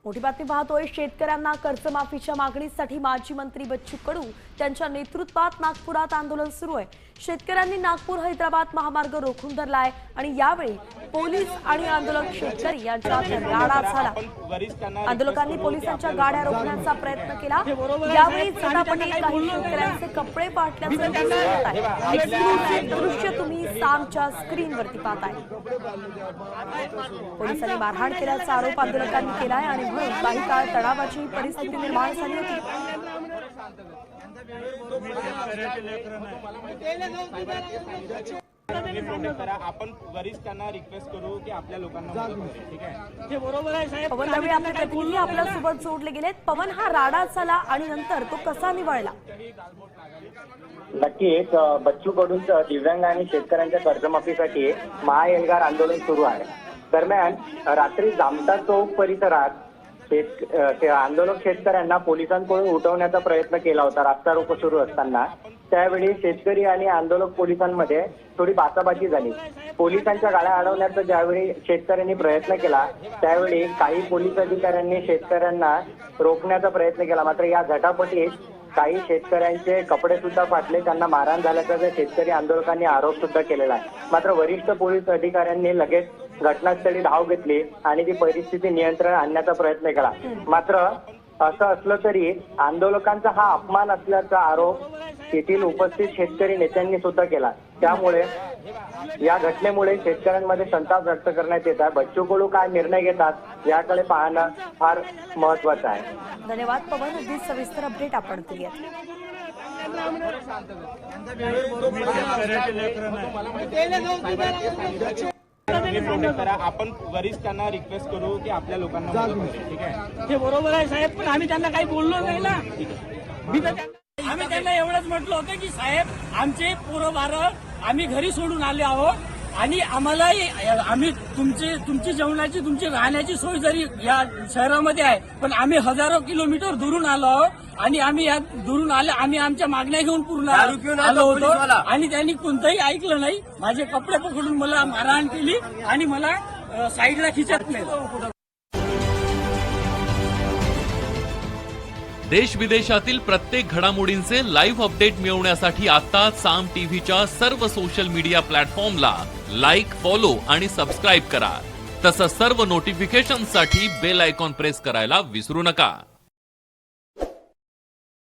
मोठी बातमी पाहतोय। शेतकऱ्यांना कर्जमाफीच्या मागणीसाठी माजी मंत्री बच्चू कडू त्यांच्या नेतृत्वात नागपुरात आंदोलन सुरू आहे। शेतकऱ्यांनी नागपूर हैदराबाद महामार्ग रोखून धरलाय आणि यावेळी पोलीस आणि आंदोलक शेतकरी यांच्यात राडा झाला। आंदोलकांनी पोलिसांच्या गाड्या रोखण्याचा प्रयत्न केला। यावेळी झटापटी काही शेतकऱ्यांचे कपडे फाटल्याचं दिसत आहे। एक्सक्लुसिव्ह दृश्य तुम्ही सामच्या स्क्रीनवरती पाहताय। पोलिसांनी मारहाण केल्याचा आरोप आंदोलकांनी केलाय आणि म्हणून काही काळ तणावाची परिस्थिती निर्माण झाली होती। आपण वरिष्ठांना रिक्वेस्ट करू की आपल्या लोकांना ठीक आहे हे बरोबर आहे साहेब। पवन रवी आपले प्रतिनिधी आपल्या सोबत जोडले गेलेत। पवन, हा राडा झाला आणि नंतर तो कसा निवळला? नक्कीच बच्चू कडूंचं दिव्यांग आणि शेतकऱ्यांच्या कर्जमाफीसाठी महाएल्गार आंदोलन सुरू आहे। दरम्यान रात्री जामता चौक परिसरात आंदोलक शेतकऱ्यांना पोलिसांकडून उठवण्याचा प्रयत्न केला होता। रास्ता रोको सुरू असताना त्यावेळी शेतकरी आणि आंदोलक पोलिसांमध्ये थोडी बाचाबाची झाली। पोलिसांच्या गाड्या अडवण्याचा ज्यावेळी शेतकऱ्यांनी प्रयत्न केला त्यावेळी काही पोलीस अधिकाऱ्यांनी शेतकऱ्यांना रोखण्याचा प्रयत्न केला। मात्र या झटापटीत काही शेतकऱ्यांचे कपडे सुद्धा फाटले, त्यांना मारहाण झाल्याचा शेतकरी आंदोलकांनी आरोप सुद्धा केलेला आहे। मात्र वरिष्ठ पोलीस अधिकाऱ्यांनी लगेच घटनास्थळी धाव घेतली आणि ती परिस्थिती नियंत्रण आणण्याचा प्रयत्न केला। मात्र असं असलं तरी आंदोलकांचा हा अपमान असल्याचा आरोप तेथील उपस्थित शेतकरी नेत्यांनी सुद्धा केला। त्यामुळे या घटनेमुळे शेतकऱ्यांमध्ये संताप व्यक्त करण्यात येत आहे। बच्चू कडू काय निर्णय घेतात याकडे पाहणं फार महत्वाचं आहे। धन्यवाद पवन, अगदी सविस्तर अपडेट आपण दिली। आपण वरिष्ठांना रिक्वेस्ट करू की आपल्या लोकांना ठीक आहे हे बरोबर आहे साहेब, पण आम्ही त्यांना काही बोललो नाही ना। आम्ही त्यांना एवढंच म्हटलं होतं की साहेब आमचे पोरं बारं आम्ही घरी सोडून आले आहोत आणि आम्हालाही आम्ही तुमची जेवणाची तुमची राहण्याची सोय जरी या शहरामध्ये आहे, पण आम्ही हजारो किलोमीटर दुरून आलो आहोत आणि आम्ही या दुरून आम्ही आमच्या मागण्या घेऊन पूर्ण आलो होतो आणि त्यांनी कोणतंही ऐकलं नाही। माझे कपडे पकडून मला मारहाण केली आणि मला साईडला खिचत नाही। देश विदेशातील प्रत्येक घडामोडींचे लाईव्ह अपडेट मिळवण्यासाठी आता साम टीव्हीच्या सर्व सोशल मीडिया प्लॅटफॉर्मला लाईक, फॉलो आणि सबस्क्राईब करा। तसंच सर्व नोटिफिकेशनसाठी बेल आयकॉन प्रेस करायला विसरू नका।